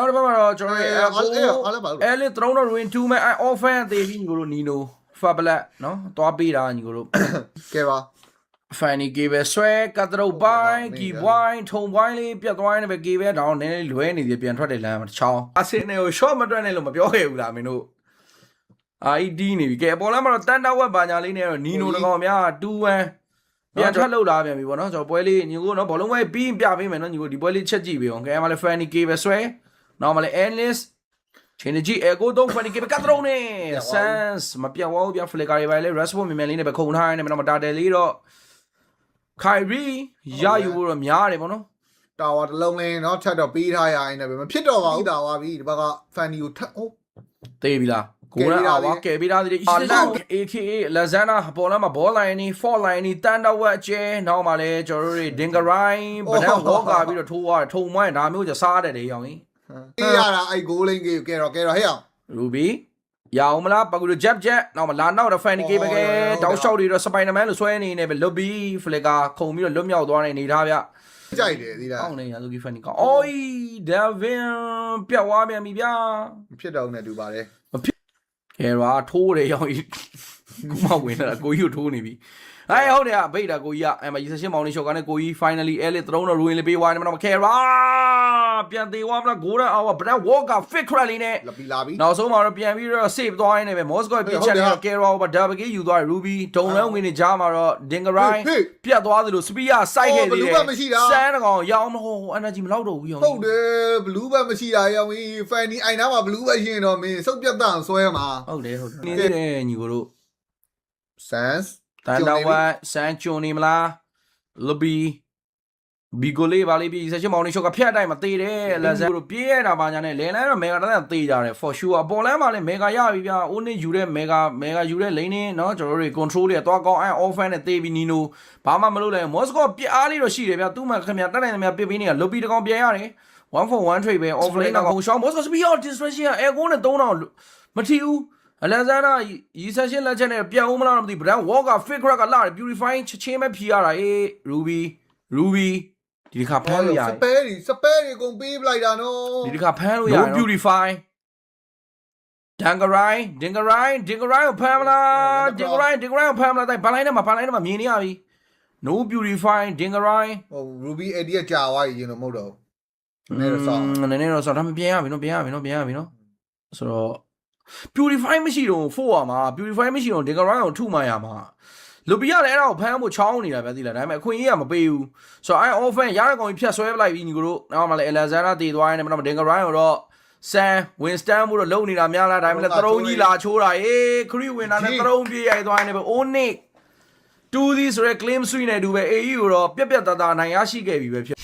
နောက်တစ်ပတ်မှာတော့ကျွန်တော်အဲ့လေ throne of ruin 2မဲ့ offense သေးပြီးညီကိုတို့ Nino Fablet နော်သွားပေးတာညီကိုတို့ကဲပါ Fanny ကေပဲဆွဲကတ်တရုပ်ပိုင်းကီဝိုင်းထုံပိုင်းလေးပြတ်သွားနေပဲကေပဲတောင်းနည်းနည်းလွဲနေသေးပြန်ထွက်တယ်လမ်းမှာချောင်းအစင်းနေကို short မတွက်နဲ့လို့မပြောခဲ့ဘူးလားမင်းတို့ID နေပြီကဲပေါ်လာမှာတော့တန်တာဝက်ဘာညာလေးနဲ့တော့ Nino တကောင်များ2-1ပြန်ထွက်လို့လာပြန်ပြီပေါ့နော်ကျွန်တော်ပွဲလေးညီကိုနော်ဘောလုံးပွဲပြီးပြပေးမယ်နော်ညီကိုဒီပွဲလေးချက်ကြည့်ပေးအောင်ကဲမှာလဲ Fanny ကေပဲဆွဲနောက်မှာလဲ Ennis ချင်းကြီး Echo 3 Fanny ကေပဲကတ်တရုပ်နေ Sans မပြတ်ဝဘူးပြ Flicker တွေပဲလဲ Response မြန်မြန်လေးနဲ့ပဲခုန်ထားနေမယ်နော်မတာတယ်လေးတော့Kyrie ရယူဖို့တော့များတယ်ပေါ့နော်တာဝါတစ်လုံးလေးเนาะထပ်တော့ပေးထားရရင်လည်းမဖြစ်တော့ပါဘူးတာဝါပြီဒီဘက်က Fanny ကိုထပ်ဟုတ်သေးပြီလားကိုရအောင်ကဲပြီးသားဒီအာလက် AKA Lazana ပေါ်လာမှာ ball line နီ four line နီတန်တော့ဝက်ကျဲနောက်မှာလဲကျွန်တော်တို့ Dingerai ဗဒန်ဝေါ်ကာပြီးတော့ထိုးသွားထုံမွိုင်းဒါမျိုးကျစားတယ်လေရောင်ကြီးအေးရတာအဲ့ဂိုးလိန်ကြီးကဲတော့ဟဲ့အောင် Ruby ရအောင်မလားပကူတို့ jab နောက်မှာလာနောက်တော့ Fanny ကေပဲကဲတောက်လျှောက်တွေတော့ Spider-Man လို့ဆွဲနေနေပဲ Lobby Flicker ခုံပြီးတော့လွတ်မြောက်သွားနေထားဗျကြိုက်တယ်ဒီလားအောင်းနေရ Lucky Fanny ကောအိုး Devin ပြတ်သွားပြန်ပြီဗျာမဖြစ်တော့နဲ့တူပါတယ်ကဲရာထိုးတယ်ရောင်ကြီးကိုမဝင်လာကိုကြီးကိုထိုးနေပြီဟဲ့ဟုတ်တယ်ဗိတ်တာကိုကြီးကအဲ့မှာ28မောင်လေးရှော့ကနေကိုကြီး finally elite throne တော့ ruin လေးပေးသွားတယ်မနော်ကဲရာပြန်သေးသွားမလား golden hour ဗဒန် walker fit crack လေးနဲ့လာပြီနောက်ဆုံးမှာတော့ပြန်ပြီးတော့ save သွားရင်းနဲ့ပဲ moscow ပြစ်ချက်နေတော့ကဲရာဘာ double kill ယူသွားတယ် ruby ဒုံလန်းဝင်နေကြားမှာတော့ dingerai ပြတ်သွားသလို spear စိုက်ခဲ့သေးတယ်စမ်းတကောင်ရောင်းမဟုတ် energy မလောက်တော့ဘူးရောဟုတ်တယ် blue ဘက်မရှိတာရောင်းကြီး fanny အိုင်နာမှာ blue ဘက်ရှိရင်တော့မင်းစုပ်ပြတ်တန့်ဆွဲမှာဟုတ်တယ်နေသေးတယ်ညီကိုတို့ sans တန်တော်ဝါစမ်းချွန်နေမလား lobby ဘီဂိုလေးပါလေးပြီးဆက်မောင်နေရှော့ကဖြတ်တိုင်းမသေးတယ်လက်စတို့ပြေးရတာပါညာနဲ့လဲလန်းတော့မေဂါတန်းသေးကြတယ် for sure အပေါ်လန်းမှာလည်းမေဂါရပြီဗျာအိုးနေယူတဲ့မေဂါယူတဲ့ lane နဲ့เนาะကျွန်တော်တို့ control တွေသွားကောင်းအဲ့ offense နဲ့သေးပြီးနီနိုဘာမှမလုပ်လိုက်မော်စကိုပြအားလေးတော့ရှိတယ်ဗျာသူ့မှာခင်ဗျာတက်နိုင်တယ်များပြပေးနေတာ lobby တကောင်ပြန်ရတယ် 1 for 1 trade ပဲ off lane တော့ရှောင်းမော်စကို speed of distraction အဲကိုနဲ့3000မထီဘူးအလန်ဇာနာရီဆက်ရှင်းလက်ချက်နဲ့ပြန်ဦးမလားမသိဘူးဗဒန် walker fit crack ကလာတယ် purifying ချင်းပဲဖြီးရတာအေး rubyဒီတစ်ခါဖမ်းလို့ရတယ်စပယ်တွေကုန်ပေးပလိုက်တာနော်ဒီတစ်ခါဖမ်းလို့ရတယ် no beautify dingerai ကိုဖမ်းမလား dingerai ကိုဖမ်းမလားတိုင်ဘာလိုင်းနဲ့မှာမြင်နေရပြီ no beautify dingerai ဟို ruby idea ကြာသွားရင်တော့မဟုတ်တော့နည်းနည်းတော့ဆောင်းဒါမှပြန်ရပြီနော်ဆိုတော့ beautify မရှိတော့4อ่ะမှာ beautify မရှိတော့ dingerai ကိုထုမှရမှာလူပီရတယ်အဲ့ဒါကိုဖမ်းဖို့ချောင်းနေတာဗျာသိလားဒါပေမဲ့အခွင့်အရေးကမပေးဘူးဆိုတော့အဲ့ offense ရတဲ့ကောင်ကြီးဖြတ်ဆွဲပလိုက်ပြီးညီကိုတို့နောက်မှလည်း Alexander တည်သွားရင်တော့ Dingerai ကိုတော့ San Winston မို့တော့လုံနေတာများလားဒါပေမဲ့လည်းသရုံးကြီးလာချိုးတာအေးခရီးဝင်တာနဲ့သရုံးပြေးရိုက်သွားနေပဲ Onyx 2 this ဆိုရယ် claim swing နဲ့တူပဲ AE ကိုတော့ပြက်သားနိုင်ရရှိခဲ့ပြီပဲဖြစ်